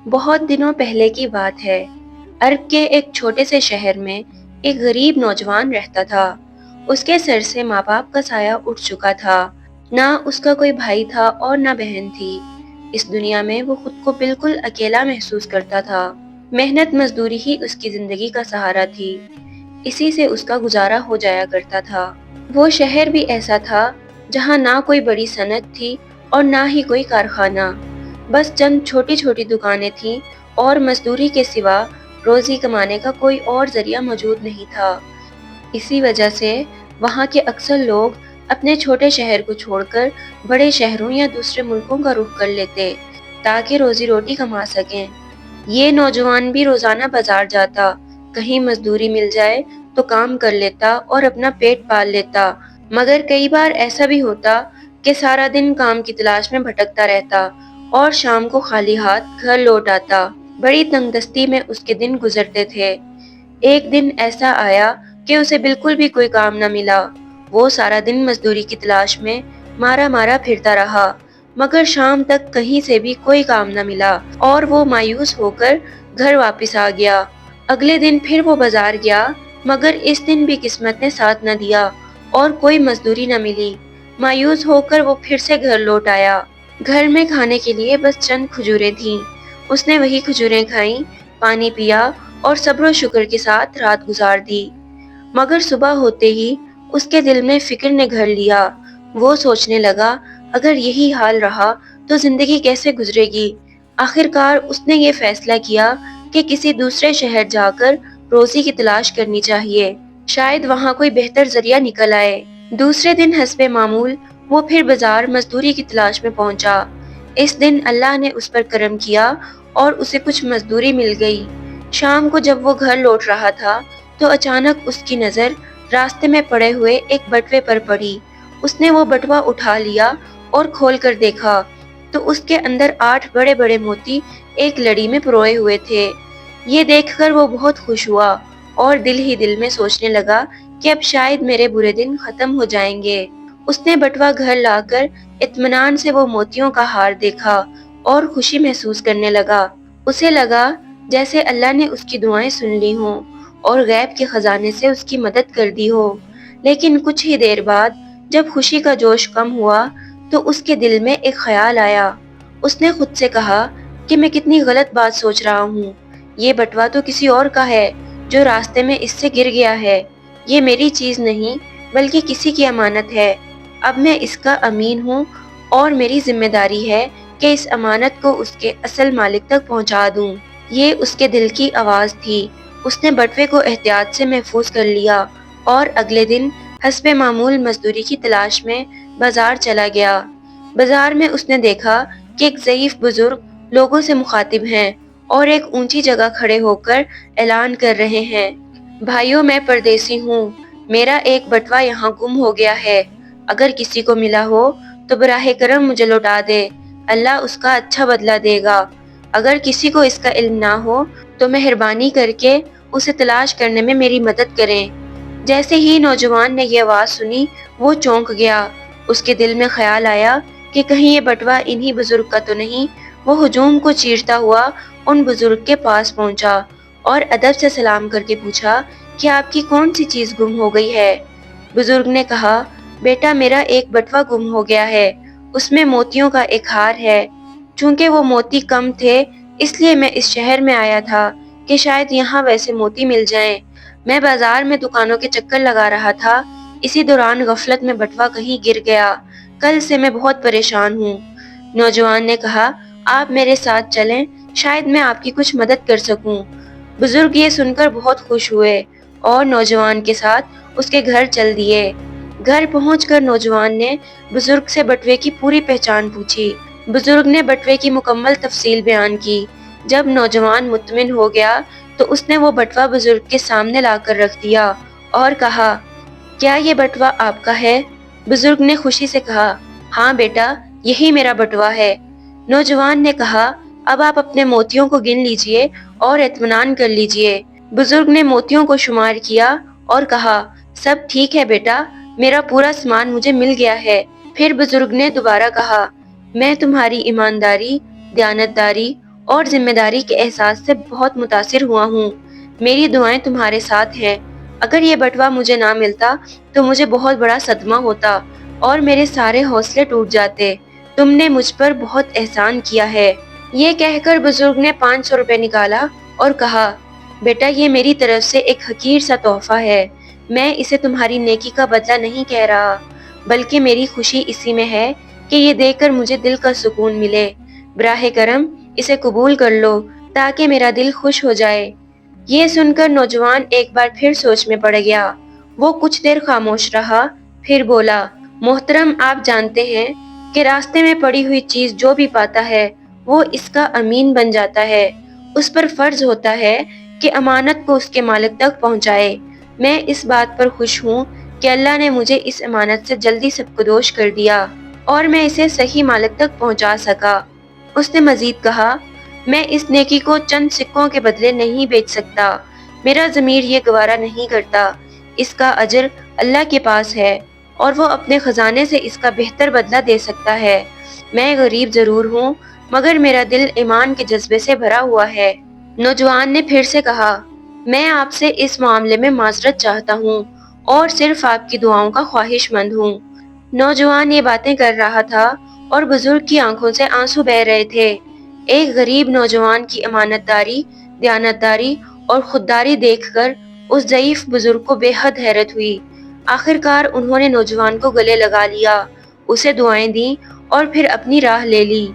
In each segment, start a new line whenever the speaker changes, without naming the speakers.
بہت دنوں پہلے کی بات ہے۔ عرب کے ایک چھوٹے سے شہر میں ایک غریب نوجوان رہتا تھا۔ اس کے سر سے ماں باپ کا سایہ اٹھ چکا تھا۔ نہ اس کا کوئی بھائی تھا اور نہ بہن تھی۔ اس دنیا میں وہ خود کو بالکل اکیلا محسوس کرتا تھا۔ محنت مزدوری ہی اس کی زندگی کا سہارا تھی۔ اسی سے اس کا گزارا ہو جایا کرتا تھا۔ وہ شہر بھی ایسا تھا جہاں نہ کوئی بڑی صنعت تھی اور نہ ہی کوئی کارخانہ۔ بس چند چھوٹی چھوٹی دکانیں تھیں اور مزدوری کے سوا روزی کمانے کا کوئی اور ذریعہ موجود نہیں تھا۔ اسی وجہ سے وہاں کے اکثر لوگ اپنے چھوٹے شہر کو چھوڑ کر بڑے شہروں یا دوسرے ملکوں کا رخ کر لیتے تاکہ روزی روٹی کما سکیں۔ یہ نوجوان بھی روزانہ بازار جاتا، کہیں مزدوری مل جائے تو کام کر لیتا اور اپنا پیٹ پال لیتا، مگر کئی بار ایسا بھی ہوتا کہ سارا دن کام کی تلاش میں بھٹکتا رہتا اور شام کو خالی ہاتھ گھر لوٹ آتا۔ بڑی تنگ دستی میں اس کے دن گزرتے تھے۔ ایک دن ایسا آیا کہ اسے بالکل بھی کوئی کام نہ ملا۔ وہ سارا دن مزدوری کی تلاش میں مارا مارا پھرتا رہا، مگر شام تک کہیں سے بھی کوئی کام نہ ملا اور وہ مایوس ہو کر گھر واپس آ گیا۔ اگلے دن پھر وہ بازار گیا، مگر اس دن بھی قسمت نے ساتھ نہ دیا اور کوئی مزدوری نہ ملی۔ مایوس ہو کر وہ پھر سے گھر لوٹ آیا۔ گھر میں کھانے کے لیے بس چند کھجوریں تھیں۔ اس نے وہی کھجوریں کھائیں، پانی پیا اور صبر و شکر کے ساتھ رات گزار دی۔ مگر صبح ہوتے ہی اس کے دل میں فکر نے گھر لیا۔ وہ سوچنے لگا اگر یہی حال رہا تو زندگی کیسے گزرے گی۔ آخر کار اس نے یہ فیصلہ کیا کہ کسی دوسرے شہر جا کر روزی کی تلاش کرنی چاہیے، شاید وہاں کوئی بہتر ذریعہ نکل آئے۔ دوسرے دن حسب معمول وہ پھر بازار مزدوری کی تلاش میں پہنچا۔ اس دن اللہ نے اس پر کرم کیا اور اسے کچھ مزدوری مل گئی۔ شام کو جب وہ گھر لوٹ رہا تھا تو اچانک اس کی نظر راستے میں پڑے ہوئے ایک بٹوے پر پڑی۔ اس نے وہ بٹوا اٹھا لیا اور کھول کر دیکھا تو اس کے اندر 8 بڑے بڑے موتی ایک لڑی میں پروئے ہوئے تھے۔ یہ دیکھ کر وہ بہت خوش ہوا اور دل ہی دل میں سوچنے لگا کہ اب شاید میرے برے دن ختم ہو جائیں گے۔ اس نے بٹوا گھر لا کر اطمینان سے وہ موتیوں کا ہار دیکھا اور خوشی محسوس کرنے لگا۔ اسے لگا جیسے اللہ نے اس کی دعائیں سن لی ہوں اور غیب کے خزانے سے اس کی مدد کر دی ہو۔ لیکن کچھ ہی دیر بعد جب خوشی کا جوش کم ہوا تو اس کے دل میں ایک خیال آیا۔ اس نے خود سے کہا کہ میں کتنی غلط بات سوچ رہا ہوں۔ یہ بٹوا تو کسی اور کا ہے جو راستے میں اس سے گر گیا ہے۔ یہ میری چیز نہیں بلکہ کسی کی امانت ہے۔ اب میں اس کا امین ہوں اور میری ذمہ داری ہے کہ اس امانت کو اس کے اصل مالک تک پہنچا دوں۔ یہ اس کے دل کی آواز تھی۔ اس نے بٹوے کو احتیاط سے محفوظ کر لیا اور اگلے دن حسب معمول مزدوری کی تلاش میں بازار چلا گیا۔ بازار میں اس نے دیکھا کہ ایک ضعیف بزرگ لوگوں سے مخاطب ہیں اور ایک اونچی جگہ کھڑے ہو کر اعلان کر رہے ہیں، بھائیو میں پردیسی ہوں، میرا ایک بٹوا یہاں گم ہو گیا ہے، اگر کسی کو ملا ہو تو براہ کرم مجھے لوٹا دے، اللہ اس کا اچھا بدلہ دے گا۔ اگر کسی کو اس کا علم نہ ہو تو مہربانی کر کے اسے تلاش کرنے میں میری مدد کریں۔ جیسے ہی نوجوان نے یہ آواز سنی وہ چونک گیا۔ اس کے دل میں خیال آیا کہ کہیں یہ بٹوا انہی بزرگ کا تو نہیں۔ وہ ہجوم کو چیرتا ہوا ان بزرگ کے پاس پہنچا اور ادب سے سلام کر کے پوچھا کہ آپ کی کون سی چیز گم ہو گئی ہے؟ بزرگ نے کہا، بیٹا میرا ایک بٹوا گم ہو گیا ہے، اس میں موتیوں کا ایک ہار ہے۔ چونکہ وہ موتی کم تھے اس لیے میں اس شہر میں آیا تھا کہ شاید یہاں ویسے موتی مل جائیں۔ میں بازار میں دکانوں کے چکر لگا رہا تھا، اسی دوران غفلت میں بٹوا کہیں گر گیا، کل سے میں بہت پریشان ہوں۔ نوجوان نے کہا، آپ میرے ساتھ چلیں، شاید میں آپ کی کچھ مدد کر سکوں۔ بزرگ یہ سن کر بہت خوش ہوئے اور نوجوان کے ساتھ اس کے گھر چل دیے۔ گھر پہنچ کر نوجوان نے بزرگ سے بٹوے کی پوری پہچان پوچھی۔ بزرگ نے بٹوے کی مکمل تفصیل بیان کی۔ جب نوجوان مطمئن ہو گیا تو اس نے وہ بٹوا بزرگ کے سامنے لا کر رکھ دیا اور کہا، کیا یہ بٹوا آپ کا ہے؟ بزرگ نے خوشی سے کہا، ہاں بیٹا یہی میرا بٹوا ہے۔ نوجوان نے کہا، اب آپ اپنے موتیوں کو گن لیجئے اور اطمینان کر لیجئے۔ بزرگ نے موتیوں کو شمار کیا اور کہا، سب ٹھیک ہے بیٹا، میرا پورا سامان مجھے مل گیا ہے۔ پھر بزرگ نے دوبارہ کہا، میں تمہاری ایمانداری، دیانتداری اور ذمہ داری کے احساس سے بہت متاثر ہوا ہوں۔ میری دعائیں تمہارے ساتھ ہیں۔ اگر یہ بٹوا مجھے نہ ملتا تو مجھے بہت بڑا صدمہ ہوتا اور میرے سارے حوصلے ٹوٹ جاتے۔ تم نے مجھ پر بہت احسان کیا ہے۔ یہ کہہ کر بزرگ نے 500 روپے نکالا اور کہا، بیٹا یہ میری طرف سے ایک حقیر سا تحفہ ہے۔ میں اسے تمہاری نیکی کا بدلہ نہیں کہہ رہا، بلکہ میری خوشی اسی میں ہے کہ یہ دیکھ کر مجھے دل کا سکون ملے۔ براہ کرم اسے قبول کر لو تاکہ میرا دل خوش ہو جائے۔ یہ سن کر نوجوان ایک بار پھر سوچ میں پڑ گیا۔ وہ کچھ دیر خاموش رہا، پھر بولا، محترم آپ جانتے ہیں کہ راستے میں پڑی ہوئی چیز جو بھی پاتا ہے وہ اس کا امین بن جاتا ہے۔ اس پر فرض ہوتا ہے کہ امانت کو اس کے مالک تک پہنچائے۔ میں اس بات پر خوش ہوں کہ اللہ نے مجھے اس امانت سے جلدی سبکدوش کر دیا اور میں اسے صحیح مالک تک پہنچا سکا۔ اس نے مزید کہا، میں اس نیکی کو چند سکوں کے بدلے نہیں بیچ سکتا۔ میرا ضمیر یہ گوارا نہیں کرتا۔ اس کا اجر اللہ کے پاس ہے اور وہ اپنے خزانے سے اس کا بہتر بدلہ دے سکتا ہے۔ میں غریب ضرور ہوں مگر میرا دل ایمان کے جذبے سے بھرا ہوا ہے۔ نوجوان نے پھر سے کہا، میں آپ سے اس معاملے میں معذرت چاہتا ہوں اور صرف آپ کی دعاؤں کا خواہش مند ہوں۔ نوجوان یہ باتیں کر رہا تھا اور بزرگ کی آنکھوں سے آنسو بہہ رہے تھے۔ ایک غریب نوجوان کی امانت داری، دیانتداری اور خودداری دیکھ کر اس ضعیف بزرگ کو بے حد حیرت ہوئی۔ آخر کار انہوں نے نوجوان کو گلے لگا لیا، اسے دعائیں دیں اور پھر اپنی راہ لے لی۔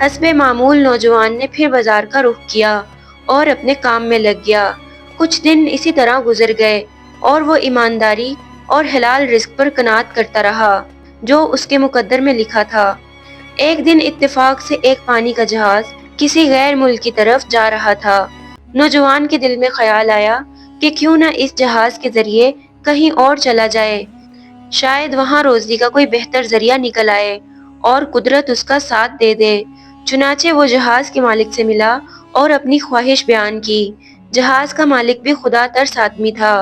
حسب معمول نوجوان نے پھر بازار کا رخ کیا اور اپنے کام میں لگ گیا۔ کچھ دن اسی طرح گزر گئے اور وہ ایمانداری اور حلال رزق پر قناعت کرتا رہا جو اس کے مقدر میں لکھا تھا۔ ایک دن اتفاق سے ایک پانی کا جہاز کسی غیر ملک کی طرف جا رہا تھا۔ نوجوان کے دل میں خیال آیا کہ کیوں نہ اس جہاز کے ذریعے کہیں اور چلا جائے، شاید وہاں روزی کا کوئی بہتر ذریعہ نکل آئے اور قدرت اس کا ساتھ دے دے۔ چنانچہ وہ جہاز کے مالک سے ملا اور اپنی خواہش بیان کی۔ جہاز کا مالک بھی خدا ترس آدمی تھا۔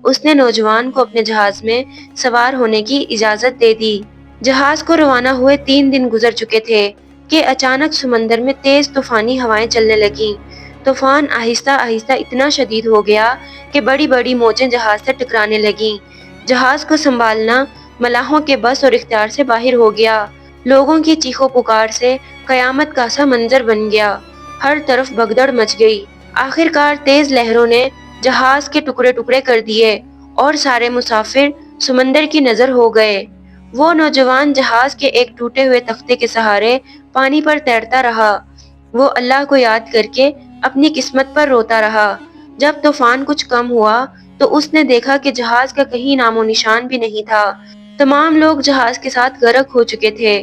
اس نے نوجوان کو اپنے جہاز میں سوار ہونے کی اجازت دے دی۔ جہاز کو روانہ ہوئے 3 دن گزر چکے تھے کہ اچانک سمندر میں تیز طوفانی ہوائیں چلنے لگیں۔ طوفان آہستہ آہستہ اتنا شدید ہو گیا کہ بڑی بڑی موجیں جہاز سے ٹکرانے لگیں۔ جہاز کو سنبھالنا ملاحوں کے بس اور اختیار سے باہر ہو گیا۔ لوگوں کی چیخو پکار سے قیامت کا سا منظر بن گیا۔ ہر طرف بھگدڑ مچ گئی۔ آخر کار تیز لہروں نے جہاز کے ٹکڑے ٹکڑے کر دیے اور سارے مسافر سمندر کی نظر ہو گئے۔ وہ نوجوان جہاز کے ایک ٹوٹے ہوئے تختے کے سہارے پانی پر تیرتا رہا۔ وہ اللہ کو یاد کر کے اپنی قسمت پر روتا رہا۔ جب طوفان کچھ کم ہوا تو اس نے دیکھا کہ جہاز کا کہیں نام و نشان بھی نہیں تھا۔ تمام لوگ جہاز کے ساتھ غرق ہو چکے تھے۔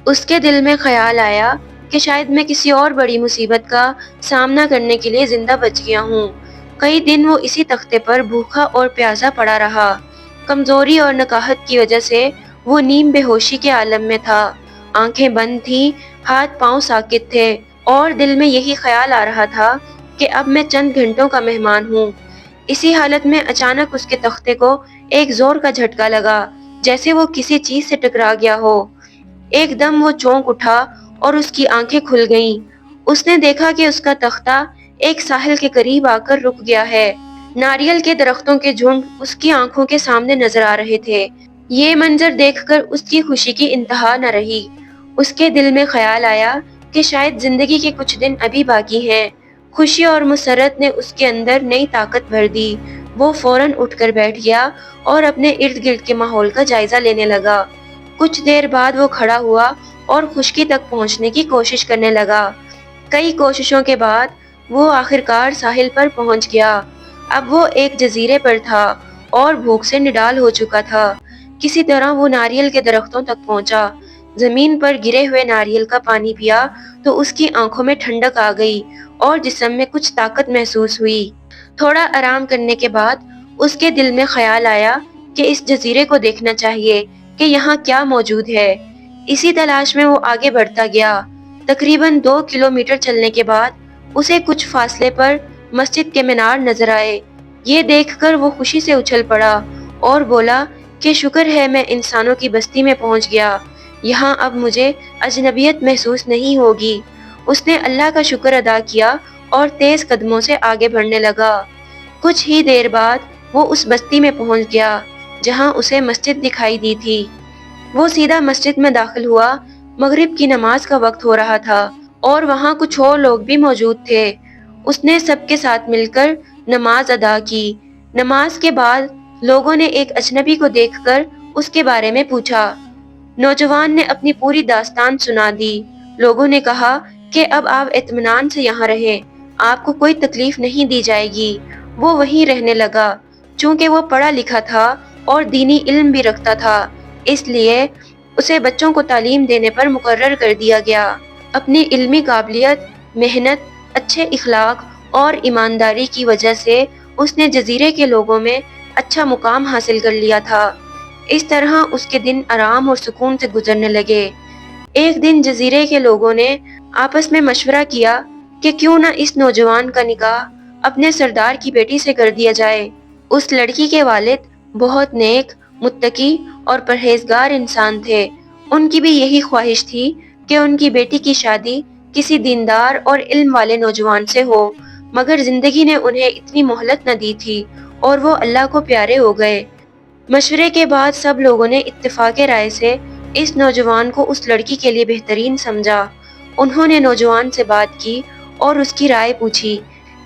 اس کے دل میں خیال آیا کہ شاید میں کسی اور بڑی مصیبت کا سامنا کرنے کے لیے زندہ بچ گیا ہوں۔ کئی دن وہ اسی تختے پر بھوکا اور پیاسا پڑا رہا۔ کمزوری اور نکاہت کی وجہ سے وہ نیم بے ہوشی کے عالم میں تھا۔ آنکھیں بند تھیں، ہاتھ پاؤں ساکت تھے اور دل میں یہی خیال آ رہا تھا کہ اب میں چند گھنٹوں کا مہمان ہوں۔ اسی حالت میں اچانک اس کے تختے کو ایک زور کا جھٹکا لگا، جیسے وہ کسی چیز سے ٹکرا گیا ہو۔ ایک دم وہ چونک اٹھا اور اس کی آنکھیں کھل گئیں۔ اس نے دیکھا کہ اس کا تختہ ایک ساحل کے قریب آ کر رک گیا ہے۔ ناریل کے درختوں کے جھنڈ اس کی آنکھوں کے سامنے نظر آ رہے تھے۔ یہ منظر دیکھ کر اس کی خوشی کی انتہا نہ رہی۔ اس کے دل میں خیال آیا کہ شاید زندگی کے کچھ دن ابھی باقی ہیں۔ خوشی اور مسرت نے اس کے اندر نئی طاقت بھر دی۔ وہ فوراً اٹھ کر بیٹھ گیا اور اپنے ارد گرد کے ماحول کا جائزہ لینے لگا۔ کچھ دیر بعد وہ کھڑا ہوا اور خشکی تک پہنچنے کی کوشش کرنے لگا۔ کئی کوششوں کے بعد وہ آخرکار ساحل پر پہنچ گیا۔ اب وہ ایک جزیرے پر تھا اور بھوک سے نڈال ہو چکا تھا۔ کسی طرح وہ ناریل کے درختوں تک پہنچا۔ زمین پر گرے ہوئے ناریل کا پانی پیا تو اس کی آنکھوں میں ٹھنڈک آ گئی اور جسم میں کچھ طاقت محسوس ہوئی۔ تھوڑا آرام کرنے کے بعد اس کے دل میں خیال آیا کہ اس جزیرے کو دیکھنا چاہیے کہ یہاں کیا موجود ہے۔ اسی تلاش میں وہ آگے بڑھتا گیا۔ تقریباً 2 کلومیٹر چلنے کے بعد اسے کچھ فاصلے پر مسجد کے مینار نظر آئے۔ یہ دیکھ کر وہ خوشی سے اچھل پڑا اور بولا کہ شکر ہے میں انسانوں کی بستی میں پہنچ گیا، یہاں اب مجھے اجنبیت محسوس نہیں ہوگی۔ اس نے اللہ کا شکر ادا کیا اور تیز قدموں سے آگے بڑھنے لگا۔ کچھ ہی دیر بعد وہ اس بستی میں پہنچ گیا جہاں اسے مسجد دکھائی دی تھی۔ وہ سیدھا مسجد میں داخل ہوا۔ مغرب کی نماز کا وقت ہو رہا تھا اور وہاں کچھ اور لوگ بھی موجود تھے۔ اس نے سب کے ساتھ مل کر نماز ادا کی۔ نماز کے بعد لوگوں نے ایک اجنبی کو دیکھ کر اس کے بارے میں پوچھا۔ نوجوان نے اپنی پوری داستان سنا دی۔ لوگوں نے کہا کہ اب آپ اطمینان سے یہاں رہیں، آپ کو کوئی تکلیف نہیں دی جائے گی۔ وہ وہیں رہنے لگا۔ چونکہ وہ پڑھا لکھا تھا اور دینی علم بھی رکھتا تھا، اس لیے اسے بچوں کو تعلیم دینے پر مقرر کر دیا گیا۔ اپنی علمی قابلیت، محنت، اچھے اخلاق اور ایمانداری کی وجہ سے اس نے جزیرے کے لوگوں میں اچھا مقام حاصل کر لیا تھا۔ اس طرح اس کے دن آرام اور سکون سے گزرنے لگے۔ ایک دن جزیرے کے لوگوں نے آپس میں مشورہ کیا کہ کیوں نہ اس نوجوان کا نکاح اپنے سردار کی بیٹی سے کر دیا جائے۔ اس لڑکی کے والد بہت نیک، متقی اور پرہیزگار انسان تھے۔ ان کی بھی یہی خواہش تھی کہ ان کی بیٹی کی شادی کسی دیندار اور علم والے نوجوان سے ہو، مگر زندگی نے انہیں اتنی مہلت نہ دی تھی اور وہ اللہ کو پیارے ہو گئے۔ مشورے کے بعد سب لوگوں نے اتفاق رائے سے اس نوجوان کو اس لڑکی کے لیے بہترین سمجھا۔ انہوں نے نوجوان سے بات کی اور اس کی رائے پوچھی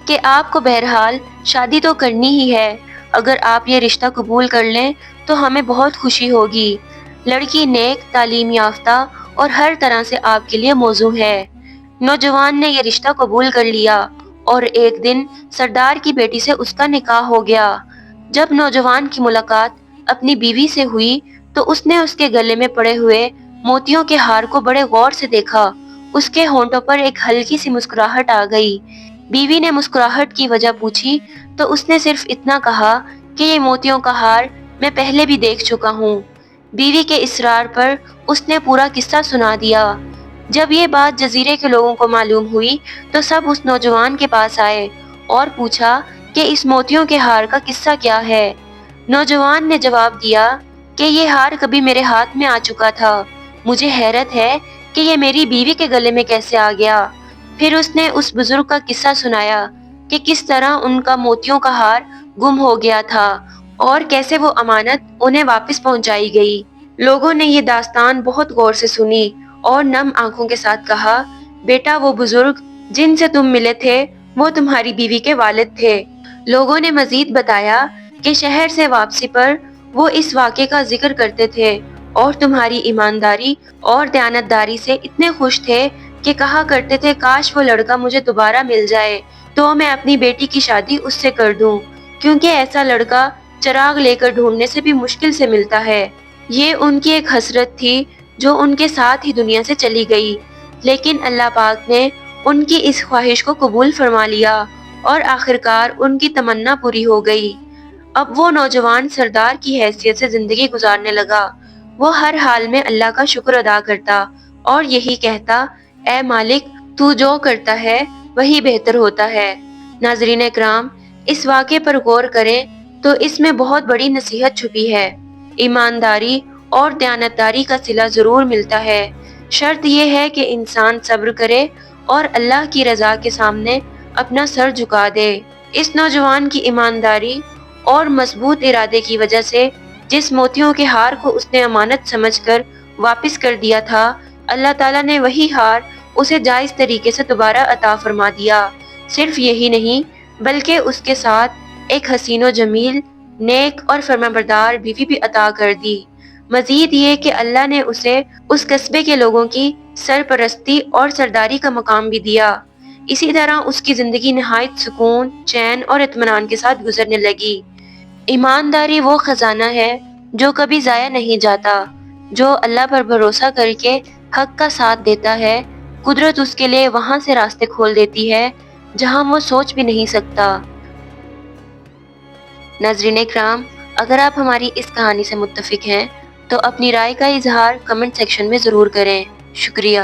کہ آپ کو بہرحال شادی تو کرنی ہی ہے، اگر آپ یہ رشتہ قبول کر لیں تو ہمیں بہت خوشی ہوگی۔ لڑکی نیک، تعلیم یافتہ اور ہر طرح سے آپ کے لیے موزوں ہے۔ نوجوان نے یہ رشتہ قبول کر لیا اور ایک دن سردار کی بیٹی سے اس کا نکاح ہو گیا۔ جب نوجوان کی ملاقات اپنی بیوی سے ہوئی تو اس نے اس کے گلے میں پڑے ہوئے موتیوں کے ہار کو بڑے غور سے دیکھا۔ اس کے ہونٹوں پر ایک ہلکی سی مسکراہٹ آ گئی۔ بیوی نے مسکراہٹ کی وجہ پوچھی تو اس نے صرف اتنا کہا کہ یہ موتیوں کا ہار میں پہلے بھی دیکھ چکا ہوں۔ بیوی کے اصرار پر اس نے پورا قصہ سنا دیا۔ جب یہ بات جزیرے کے لوگوں کو معلوم ہوئی تو سب اس نوجوان کے پاس آئے اور پوچھا کہ اس موتیوں کے ہار کا قصہ کیا ہے۔ نوجوان نے جواب دیا کہ یہ ہار کبھی میرے ہاتھ میں آ چکا تھا، مجھے حیرت ہے کہ یہ میری بیوی کے گلے میں کیسے آ گیا۔ پھر اس نے اس بزرگ کا قصہ سنایا کہ کس طرح ان کا موتیوں کا ہار گم ہو گیا تھا اور کیسے وہ امانت انہیں واپس پہنچائی گئی۔ لوگوں نے یہ داستان بہت غور سے سنی اور نم آنکھوں کے ساتھ کہا، بیٹا وہ بزرگ جن سے تم ملے تھے وہ تمہاری بیوی کے والد تھے۔ لوگوں نے مزید بتایا کہ شہر سے واپسی پر وہ اس واقعے کا ذکر کرتے تھے اور تمہاری ایمانداری اور دیانتداری سے اتنے خوش تھے کہ کہا کرتے تھے کاش وہ لڑکا مجھے دوبارہ مل جائے تو میں اپنی بیٹی کی شادی اس سے کر دوں، کیونکہ ایسا لڑکا چراغ لے کر ڈھونڈنے سے بھی مشکل سے ملتا ہے۔ یہ ان کی ایک حسرت تھی جو ان کے ساتھ ہی دنیا سے چلی گئی، لیکن اللہ پاک نے ان کی اس خواہش کو قبول فرما لیا اور آخرکار ان کی تمنا پوری ہو گئی۔ اب وہ نوجوان سردار کی حیثیت سے زندگی گزارنے لگا۔ وہ ہر حال میں اللہ کا شکر ادا کرتا اور یہی کہتا، اے مالک تو جو کرتا ہے وہی بہتر ہوتا ہے۔ ناظرین اکرام، اس واقعے پر غور کریں تو اس میں بہت بڑی نصیحت چھپی ہے۔ ایمانداری اور دیانتداری کا صلہ ضرور ملتا ہے، شرط یہ ہے کہ انسان صبر کرے اور اللہ کی رضا کے سامنے اپنا سر جھکا دے۔ اس نوجوان کی ایمانداری اور مضبوط ارادے کی وجہ سے جس موتیوں کے ہار کو اس نے امانت سمجھ کر واپس کر دیا تھا، اللہ تعالیٰ نے وہی ہار اسے جائز طریقے سے دوبارہ عطا فرما دیا۔ صرف یہی نہیں بلکہ اس کے ساتھ ایک حسین و جمیل، نیک اور فرمانبردار بیوی بھی عطا کر دی۔ مزید یہ کہ اللہ نے اسے اس قصبے کے لوگوں کی سرپرستی اور سرداری کا مقام بھی دیا۔ اسی طرح اس کی زندگی نہایت سکون، چین اور اطمینان کے ساتھ گزرنے لگی۔ ایمانداری وہ خزانہ ہے جو کبھی ضائع نہیں جاتا۔ جو اللہ پر بھروسہ کر کے حق کا ساتھ دیتا ہے، قدرت اس کے لیے وہاں سے راستے کھول دیتی ہے جہاں وہ سوچ بھی نہیں سکتا۔ ناظرین اکرام، اگر آپ ہماری اس کہانی سے متفق ہیں تو اپنی رائے کا اظہار کمنٹ سیکشن میں ضرور کریں۔ شکریہ۔